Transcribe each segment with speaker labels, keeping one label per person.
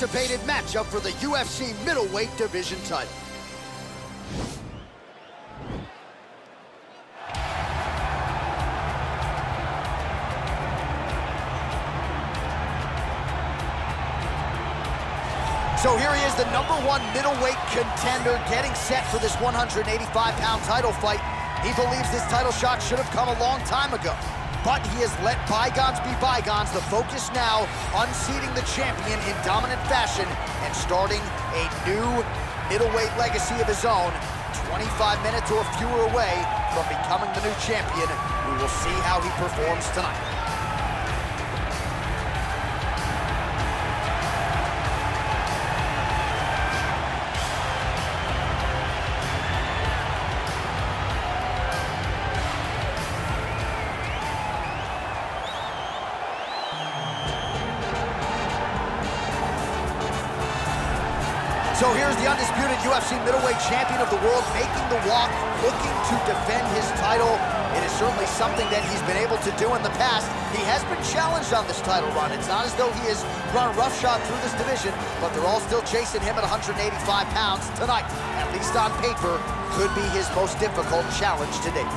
Speaker 1: anticipated matchup for the UFC middleweight division title. So here he is, the #1 middleweight contender, getting set for this 185-pound title fight. He believes this title shot should have come a long time ago, but he has let bygones be bygones. The focus now, unseating the champion in dominant fashion and starting a new middleweight legacy of his own. 25 minutes or fewer away from becoming the new champion. We will see how he performs tonight. So here's the undisputed UFC middleweight champion of the world making the walk, looking to defend his title. It is certainly something that he's been able to do in the past. He has been challenged on this title run. It's not as though he has run roughshod through this division, but they're all still chasing him at 185 pounds tonight. At least on paper, could be his most difficult challenge to date.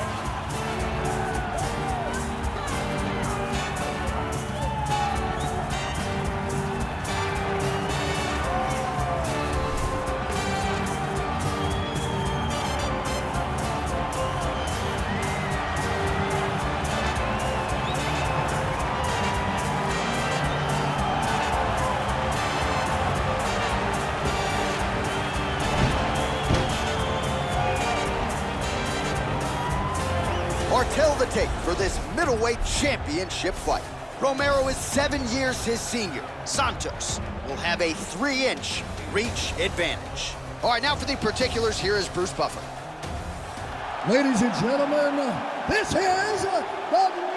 Speaker 1: Or tell the tape for this middleweight championship fight. Romero is 7 years his senior. Santos will have a 3-inch reach advantage. All right, now for the particulars, here is Bruce Buffer.
Speaker 2: Ladies and gentlemen, this is the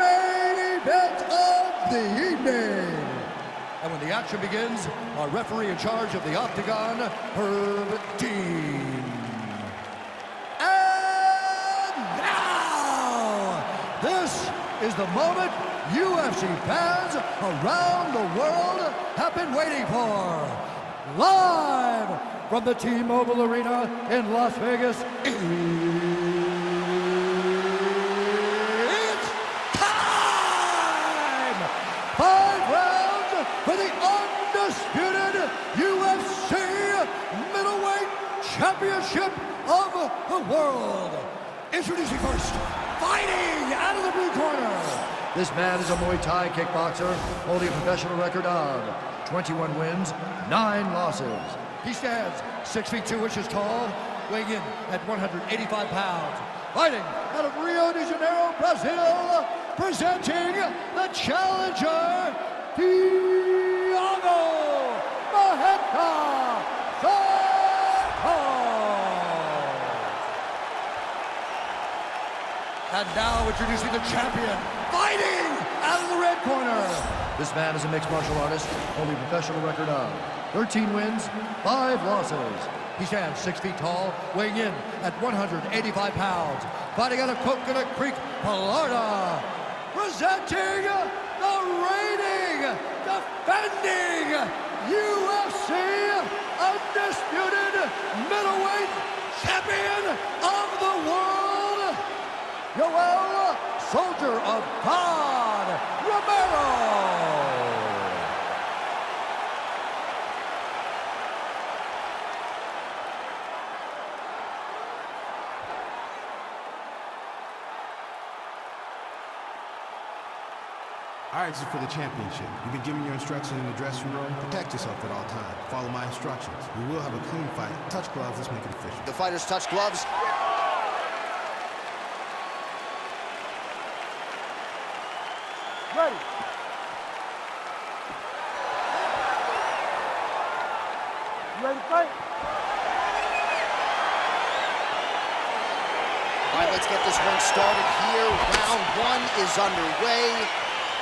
Speaker 2: main event of the evening. And when the action begins, our referee in charge of the Octagon, Herb Dean. This is the moment UFC fans around the world have been waiting for. Live from the T-Mobile Arena in Las Vegas, it's time! 5 rounds for the undisputed UFC middleweight championship of the world. Introducing first, fighting out of the blue corner. This man is a Muay Thai kickboxer holding a professional record of 21 wins, 9 losses. He stands 6 feet 2 inches tall, weighing in at 185 pounds. Fighting out of Rio de Janeiro, Brazil, presenting the challenger, Thiago Santos. And now introducing the champion, fighting out of the red corner. This man is a mixed martial artist, holding a professional record of 13 wins, 5 losses. He stands 6 feet tall, weighing in at 185 pounds. Fighting out of Coconut Creek, Florida. Presenting the reigning, defending UFC undisputed middleweight champion of the world, Yoel Soldier of God Romero.
Speaker 3: All right, this is for the championship. You've been given your instructions in the dressing room. Protect yourself at all times. Follow my instructions. We will have a clean fight. Touch gloves. Let's make it official.
Speaker 1: The fighters touch gloves.
Speaker 2: Ready. You ready to fight?
Speaker 1: All right, let's get this one started here. Round 1 is underway.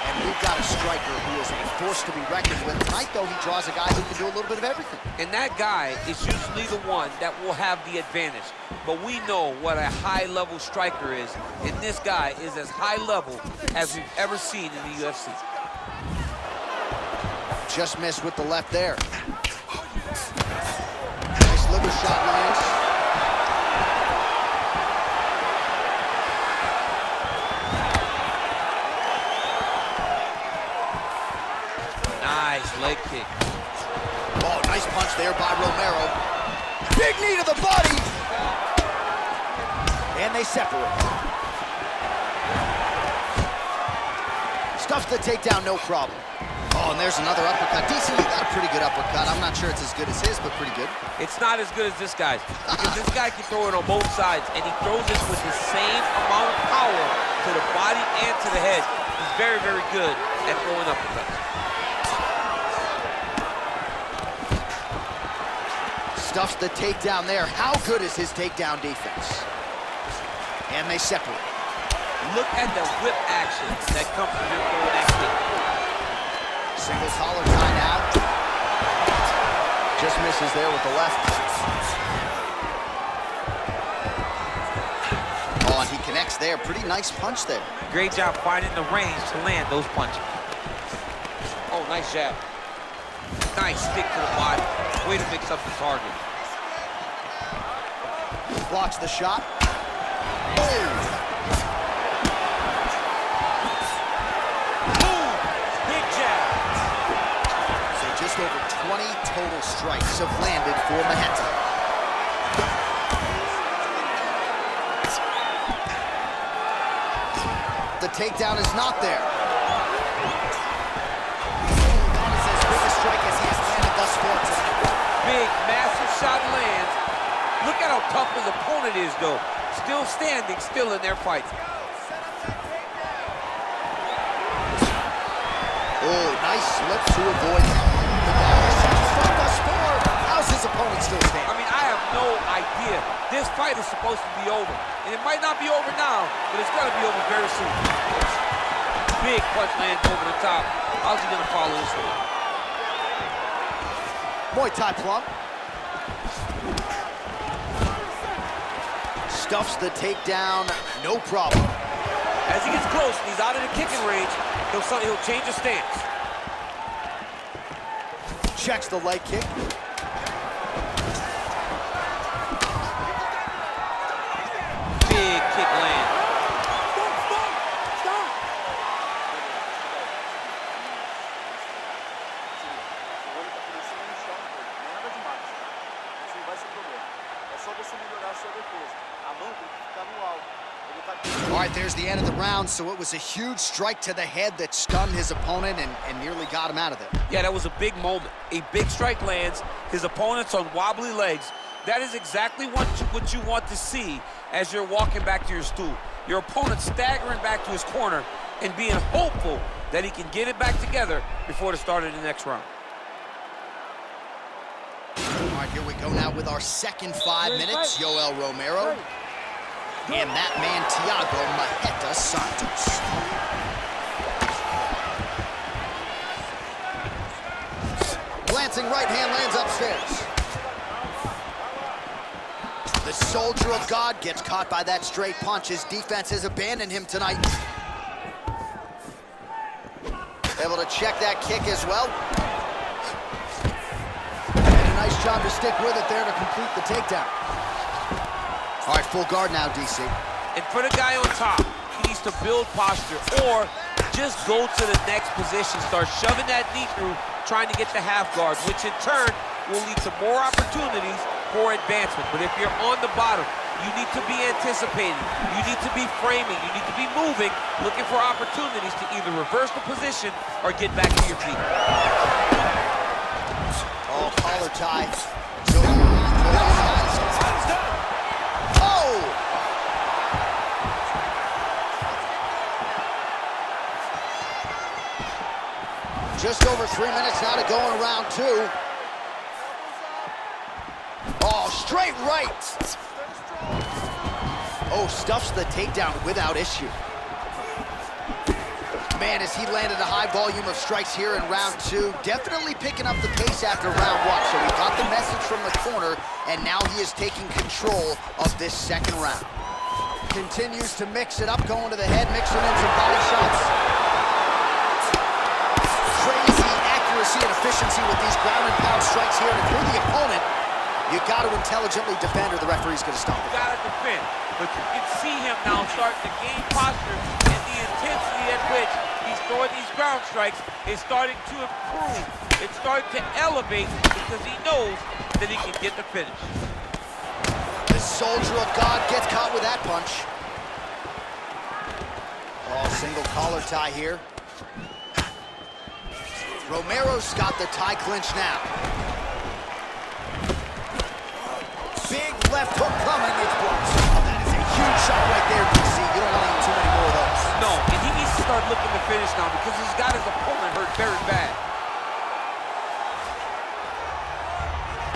Speaker 1: And we've got a striker who is a force to be reckoned with. Tonight, though, he draws a guy who can do a little bit of everything.
Speaker 4: And that guy is usually the one that will have the advantage. But we know what a high-level striker is, and this guy is as high-level as we've ever seen in the UFC.
Speaker 1: Just missed with the left there. liver shot lands.
Speaker 4: Nice leg kick.
Speaker 1: Oh, nice punch there by Romero. Big knee to the body. And they separate. Stuffs the takedown, no problem. Oh, and there's another uppercut. DC, you got a pretty good uppercut. I'm not sure it's as good as his, but pretty good.
Speaker 4: It's not as good as this guy's, because this guy can throw it on both sides, and he throws it with the same amount of power to the body and to the head. He's very, very good at throwing uppercuts.
Speaker 1: Stuffs the takedown there. How good is his takedown defense? And they separate.
Speaker 4: Look at the whip action that comes from him throwing that kick.
Speaker 1: Single collar tie now. Just misses there with the left. Oh, and he connects there. Pretty nice punch there.
Speaker 4: Great job finding the range to land those punches. Oh, nice jab. Nice stick to the body. Way to mix up the target.
Speaker 1: Blocks the shot. Oh! Just over 20 total strikes have landed for Maheta. The takedown is not there. That is as big a strike as he has landed thus far tonight.
Speaker 4: Big, massive shot lands. Look at how tough his opponent is, though. Still standing, still in their fight.
Speaker 1: Oh, nice slip to avoid that. How's his opponent still standing?
Speaker 4: I mean, I have no idea. This fight is supposed to be over. And it might not be over now, but it's going to be over very soon. Big punch lands over the top. How's he going to follow this one?
Speaker 1: Muay Thai plum. Stuffs the takedown, no problem.
Speaker 4: As he gets close and he's out of the kicking range, he'll change his stance.
Speaker 1: Checks the leg kick.
Speaker 4: Big kick land.
Speaker 5: Stop! Nada demais. Isso não vai ser problema. É só você melhorar a sua defesa. A mão tem que ficar no alto.
Speaker 1: All right, there's the end of the round, so it was a huge strike to the head that stunned his opponent and nearly got him out of there.
Speaker 4: Yeah, that was a big moment. A big strike lands, his opponent's on wobbly legs. That is exactly what you want to see as you're walking back to your stool. Your opponent staggering back to his corner and being hopeful that he can get it back together before the start of the next round.
Speaker 1: All right, here we go now with our second 5 minutes. Yoel Romero. And that man, Thiago Maheta Santos. Glancing right hand lands upstairs. The soldier of God gets caught by that straight punch. His defense has abandoned him tonight. Able to check that kick as well. And a nice job to stick with it there to complete the takedown. All right, full guard now, DC.
Speaker 4: And for the guy on top, he needs to build posture or just go to the next position, start shoving that knee through, trying to get the half guard, which in turn will lead to more opportunities for advancement. But if you're on the bottom, you need to be anticipating, you need to be framing, you need to be moving, looking for opportunities to either reverse the position or get back to your feet.
Speaker 1: Oh, collar tie. Just over 3 minutes now to go in round 2. Oh, straight right. Oh, stuffs the takedown without issue. Man, as he landed a high volume of strikes here in round 2, definitely picking up the pace after round 1. So we got the message from the corner, and now he is taking control of this second round. Continues to mix it up, going to the head, mixing in some body shots. Crazy accuracy and efficiency with these ground and pound strikes here. And if you're the opponent, You got to intelligently defend or the referee's going to stop it.
Speaker 4: You got to defend. But you can see him now starting to gain posture, and the intensity at which he's throwing these ground strikes is starting to improve. It's starting to elevate because he knows that he can get the finish.
Speaker 1: The soldier of God gets caught with that punch. Oh, single collar tie here. Romero's got the tie clinch now. Big left hook coming, it's blocked. Oh, that is a huge shot right there, DC. You don't want to eat too many more of those.
Speaker 4: No, and he needs to start looking to finish now because he's got his opponent hurt very bad.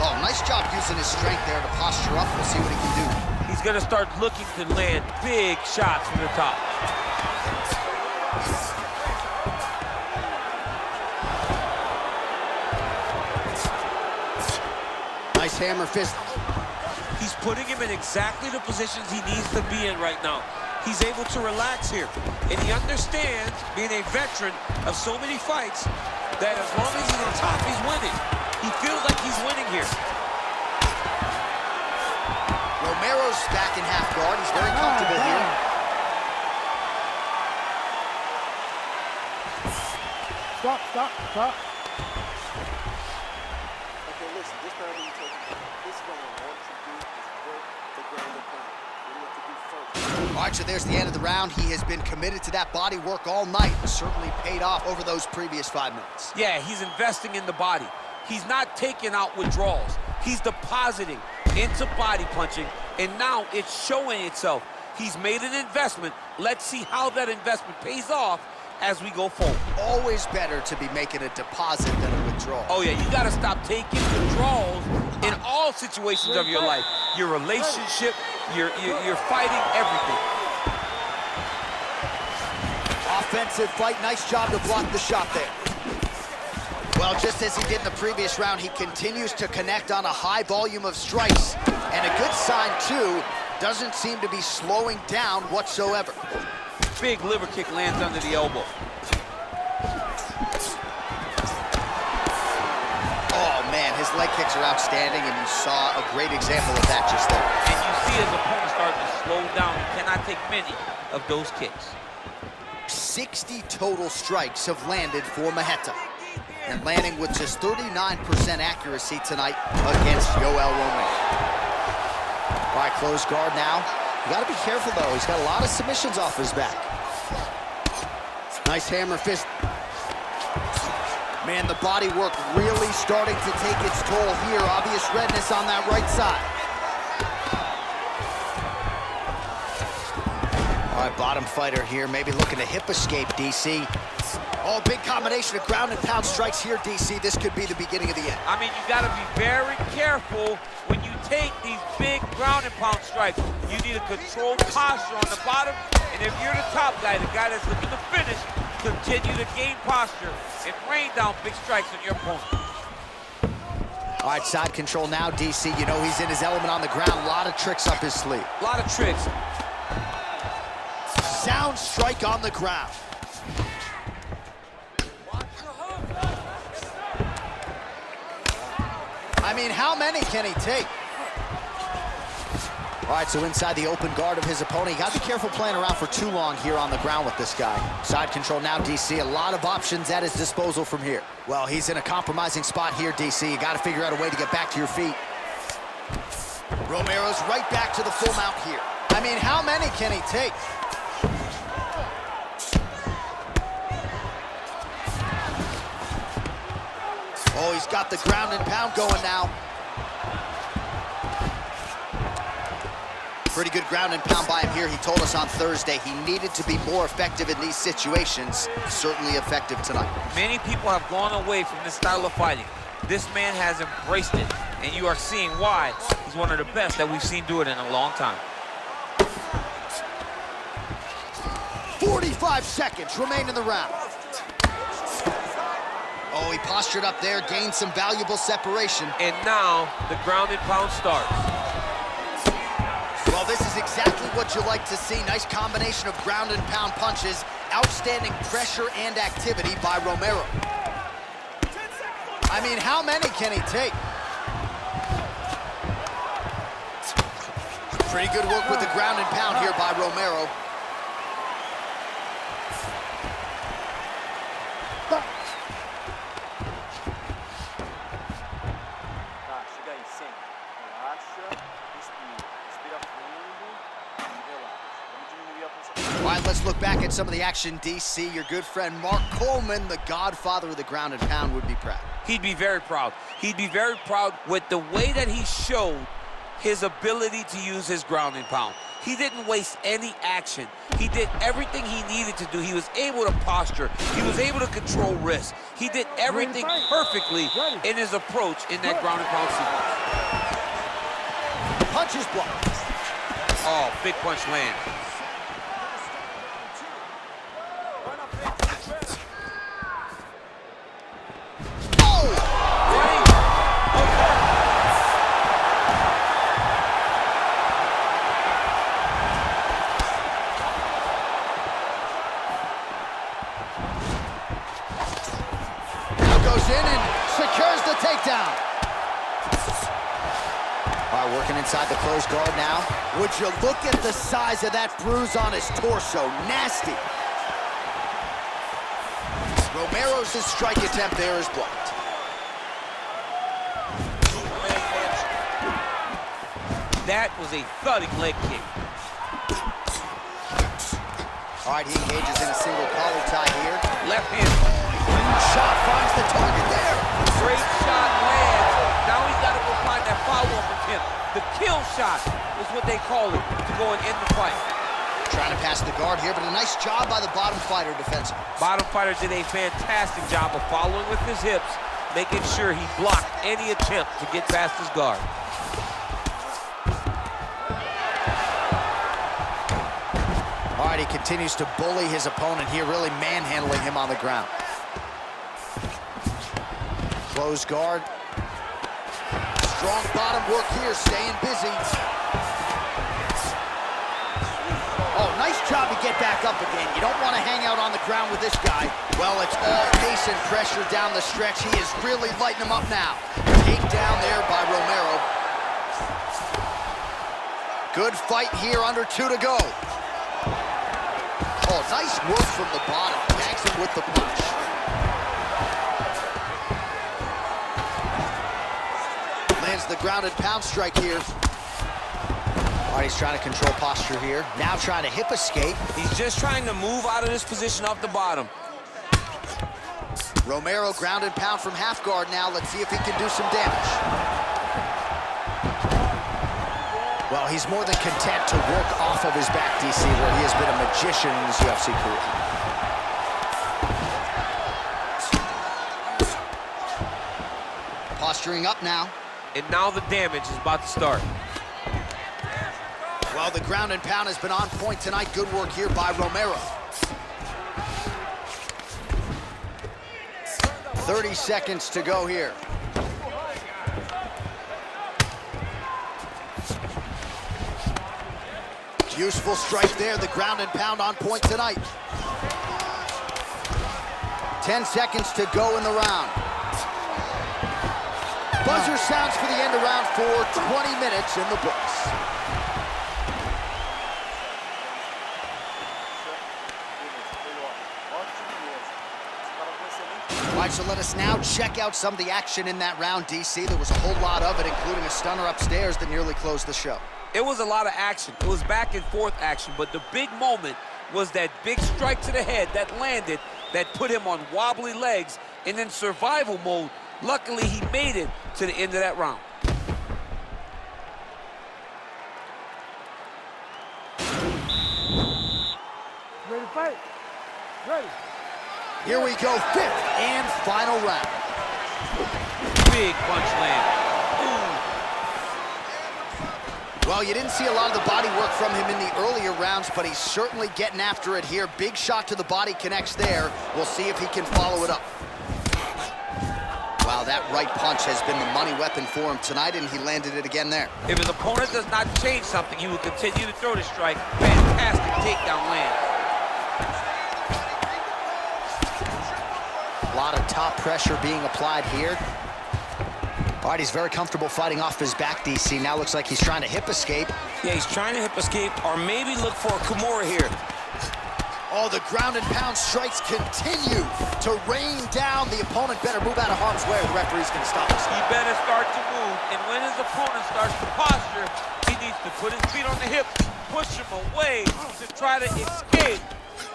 Speaker 1: Oh, nice job using his strength there to posture up. We'll see what he can do.
Speaker 4: He's going to start looking to land big shots from the top.
Speaker 1: Nice hammer fist.
Speaker 4: He's putting him in exactly the positions he needs to be in right now. He's able to relax here, and he understands, being a veteran of so many fights, that as long as he's on top, he's winning. He feels like he's winning here.
Speaker 1: Romero's back in half guard. He's very comfortable here.
Speaker 5: Stop, stop, stop. Okay, listen, this round you take, this is what I want to do is work the ground and pound. What do you have to do first?
Speaker 1: All right, so there's the end of the round. He has been committed to that body work all night. Certainly paid off over those previous 5 minutes.
Speaker 4: Yeah, he's investing in the body. He's not taking out withdrawals. He's depositing into body punching, and now it's showing itself. He's made an investment. Let's see how that investment pays off as we go forward.
Speaker 1: Always better to be making a deposit than a withdrawal.
Speaker 4: Oh yeah, you gotta stop taking withdrawals in all situations of your life. Your relationship, your fighting, everything.
Speaker 1: Offensive fight, nice job to block the shot there. Well, just as he did in the previous round, he continues to connect on a high volume of strikes. And a good sign, too, doesn't seem to be slowing down whatsoever.
Speaker 4: Big liver kick lands under the elbow.
Speaker 1: Oh, man, his leg kicks are outstanding, and you saw a great example of that just there.
Speaker 4: And you see his opponent starting to slow down. He cannot take many of those kicks.
Speaker 1: 60 total strikes have landed for Maheta, and landing with just 39% accuracy tonight against Yoel Romero. All right, close guard now. You gotta be careful, though. He's got a lot of submissions off his back. Nice hammer fist. Man, the body work really starting to take its toll here. Obvious redness on that right side. All right, bottom fighter here, maybe looking to hip escape, DC. Oh, big combination of ground and pound strikes here, DC. This could be the beginning of the end.
Speaker 4: I mean, you got to be very careful when you take these big ground and pound strikes. You need a controlled posture on the bottom, and if you're the top guy, the guy that's looking to finish, continue to gain posture and rain down big strikes on your opponent.
Speaker 1: All right, side control now, DC. You know he's in his element on the ground. A lot of tricks up his sleeve.
Speaker 4: A lot of tricks.
Speaker 1: Sound strike on the ground. I mean, how many can he take? All right, so inside the open guard of his opponent. You got to be careful playing around for too long here on the ground with this guy. Side control now, DC. A lot of options at his disposal from here. Well, he's in a compromising spot here, DC. You got to figure out a way to get back to your feet. Romero's right back to the full mount here. I mean, how many can he take? Oh, he's got the ground and pound going now. Pretty good ground and pound by him here. He told us on Thursday he needed to be more effective in these situations. Certainly effective tonight.
Speaker 4: Many people have gone away from this style of fighting. This man has embraced it, and you are seeing why he's one of the best that we've seen do it in a long time.
Speaker 1: 45 seconds remain in the round. Oh, he postured up there, gained some valuable separation.
Speaker 4: And now the ground and pound starts.
Speaker 1: Well, this is exactly what you like to see. Nice combination of ground and pound punches. Outstanding pressure and activity by Romero. I mean, how many can he take? Pretty good work with the ground and pound here by Romero.
Speaker 5: Tá, chega aí, senta. Relaxa, respira. Respira fundo e relaxa. Vamos diminuir a pulsação.
Speaker 1: All right, let's look back at some of the action, DC. Your good friend Mark Coleman, the godfather of the ground and pound, would be proud.
Speaker 4: He'd be very proud. He'd be very proud with the way that he showed his ability to use his ground and pound. He didn't waste any action. He did everything he needed to do. He was able to posture. He was able to control risk. He did everything perfectly in his approach in that ground and pound sequence.
Speaker 1: Punches blocked.
Speaker 4: Oh, big punch land.
Speaker 1: Goes in and secures the takedown. All right, working inside the closed guard now. Would you look at the size of that bruise on his torso? Nasty. Romero's strike attempt there is blocked.
Speaker 4: That was a thudding leg kick.
Speaker 1: All right, he engages in a single collar tie here.
Speaker 4: Left hand.
Speaker 1: Shot finds the target there.
Speaker 4: Great shot lands. Now he's got to go find that follow-up attempt. The kill shot is what they call it to go and end the fight.
Speaker 1: Trying to pass the guard here, but a nice job by the bottom fighter defensively.
Speaker 4: Bottom fighter did a fantastic job of following with his hips, making sure he blocked any attempt to get past his guard.
Speaker 1: All right, he continues to bully his opponent here, really manhandling him on the ground. Close guard. Strong bottom work here, staying busy. Oh, nice job to get back up again. You don't want to hang out on the ground with this guy. Well, it's all pace and pressure down the stretch. He is really lighting him up now. Takedown there by Romero. Good fight here, under 2 to go. Oh, nice work from the bottom. Tags him with the punch. Lands the ground and pound strike here. All right, he's trying to control posture here. Now trying to hip escape.
Speaker 4: He's just trying to move out of this position off the bottom.
Speaker 1: Romero ground and pound from half guard now. Let's see if he can do some damage. Well, he's more than content to work off of his back, DC, where he has been a magician in his UFC career. Posturing up now.
Speaker 4: And now the damage is about to start.
Speaker 1: Well, the ground and pound has been on point tonight. Good work here by Romero. 30 seconds to go here. Useful strike there. The ground and pound on point tonight. 10 seconds to go in the round. Buzzer sounds for the end of round 4. 20 minutes in the books. All right, so let us now check out some of the action in that round, DC. There was a whole lot of it, including a stunner upstairs that nearly closed the show.
Speaker 4: It was a lot of action. It was back and forth action, but the big moment was that big strike to the head that landed, that put him on wobbly legs, and in survival mode, luckily he made it to the end of that round.
Speaker 6: Ready to fight? Ready.
Speaker 1: Here we go, 5th and final round.
Speaker 4: Big punch land.
Speaker 1: Well, you didn't see a lot of the body work from him in the earlier rounds, but he's certainly getting after it here. Big shot to the body connects there. We'll see if he can follow it up. Wow, that right punch has been the money weapon for him tonight, and he landed it again there.
Speaker 4: If his opponent does not change something, he will continue to throw the strike. Fantastic takedown land.
Speaker 1: A lot of top pressure being applied here. All right, he's very comfortable fighting off his back, DC. Now looks like he's trying to hip escape.
Speaker 7: Yeah, he's trying to hip escape or maybe look for a Kimura here.
Speaker 1: Oh, the ground and pound strikes continue to rain down. The opponent better move out of harm's way or the referee's going to stop us.
Speaker 4: He better start to move, and when his opponent starts to posture, he needs to put his feet on the hip, push him away to try to escape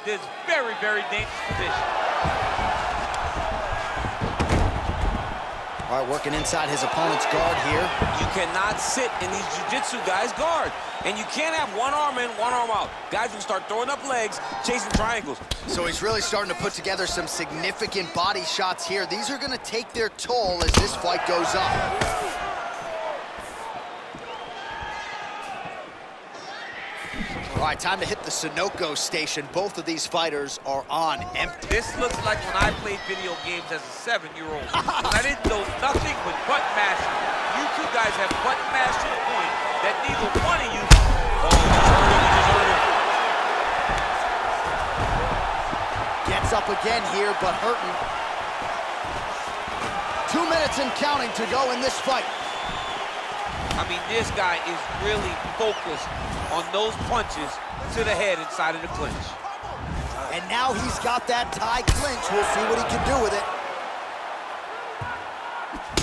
Speaker 4: this very, very dangerous position.
Speaker 1: All right, working inside his opponent's guard here.
Speaker 7: You cannot sit in these jiu-jitsu guys' guard. And you can't have one arm in, one arm out. Guys will start throwing up legs, chasing triangles.
Speaker 1: So he's really starting to put together some significant body shots here. These are going to take their toll as this fight goes on. All right, time to hit the Sunoco station. Both of these fighters are on empty.
Speaker 4: This looks like when I played video games as a 7-year-old. I didn't know nothing but button mashing. You two guys have button mashed to the point that neither one of you... Oh, he just hurt him.
Speaker 1: Gets up again here, but hurting. 2 minutes and counting to go in this fight.
Speaker 4: I mean, this guy is really focused on those punches to the head inside of the clinch.
Speaker 1: And now he's got that tie clinch. We'll see what he can do with it.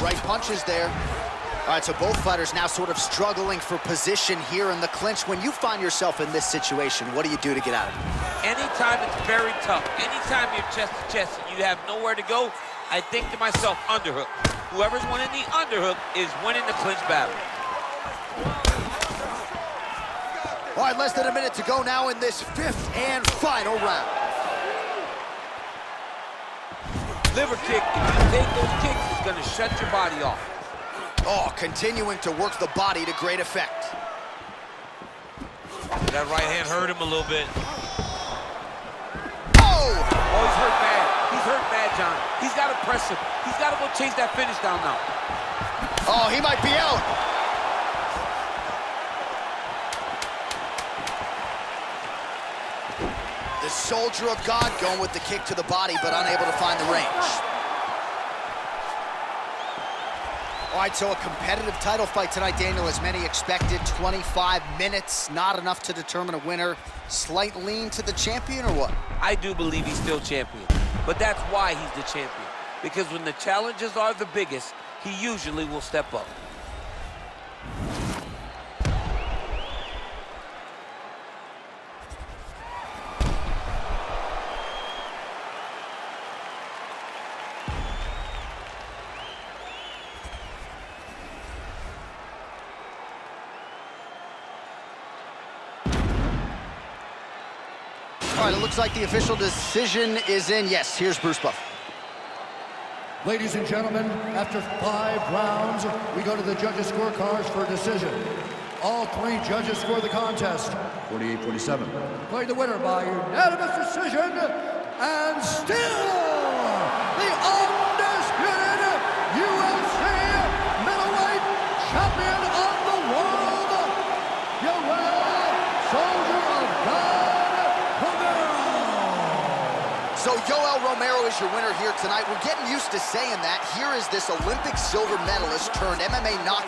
Speaker 1: Right punches there. All right, so both fighters now sort of struggling for position here in the clinch. When you find yourself in this situation, what do you do to get out of it?
Speaker 4: Anytime it's very tough, anytime you're chest to chest and you have nowhere to go, I think to myself, underhook. Whoever's winning the underhook is winning the clinch battle.
Speaker 1: All right, less than a minute to go now in this 5th and final round.
Speaker 4: Liver kick, if you take those kicks, it's gonna shut your body off.
Speaker 1: Oh, continuing to work the body to great effect.
Speaker 4: That right hand hurt him a little bit.
Speaker 1: Oh!
Speaker 4: Oh, he's hurt bad. He's hurt bad, John. He's gotta press him. He's gotta go chase that finish down now.
Speaker 1: Oh, he might be out. The soldier of God going with the kick to the body, but unable to find the range. All right, so a competitive title fight tonight, Daniel, as many expected. 25 minutes, not enough to determine a winner. Slight lean to the champion, or what?
Speaker 4: I do believe he's still champion, but that's why he's the champion. Because when the challenges are the biggest, he usually will step up.
Speaker 1: All right, it looks like the official decision is in. Yes, here's Bruce Buffer.
Speaker 2: Ladies and gentlemen, after 5 rounds, we go to the judges' scorecards for a decision. All 3 judges score the contest 48-47. Played the winner by unanimous decision, and still the undisputed UFC middleweight champion of the world, Yoel Soldier of God Romero.
Speaker 1: So Yoel Romero is your winner here tonight. We're getting used to saying that. Here is this Olympic silver medalist turned MMA knockout